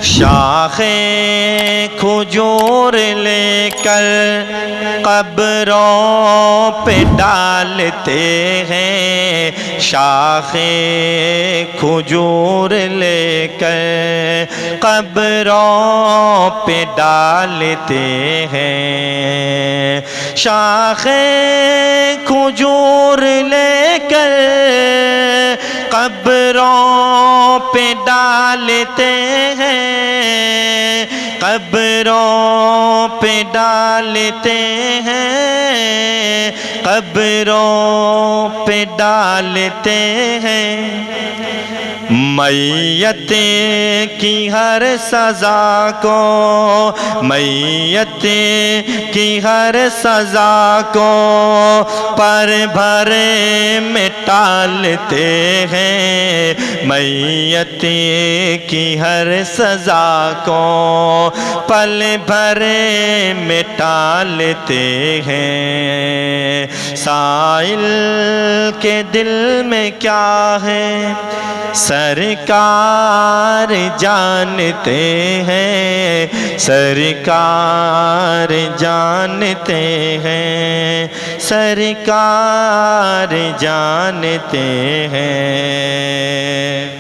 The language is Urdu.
شاخ کھجور لے کر قبروں پہ ڈالتے ہیں، شاخ کھجور لے کر قبروں پہ ڈالتے ہیں، شاخ کھجور لے کر قبروں پہ ڈالتے ہیں، قبروں پہ ڈالتے ہیں، قبروں پہ ڈالتے ہیں۔ میت کی ہر سزا کو، میت کی ہر سزا کو پر بھر میں ٹالتے ہیں، میت کی ہر سزا کو پل بھر میں ٹالتے ہیں۔ سائل کے دل میں کیا ہے سرکار جانتے ہیں، سرکار جانتے ہیں، سرکار جانتے ہیں۔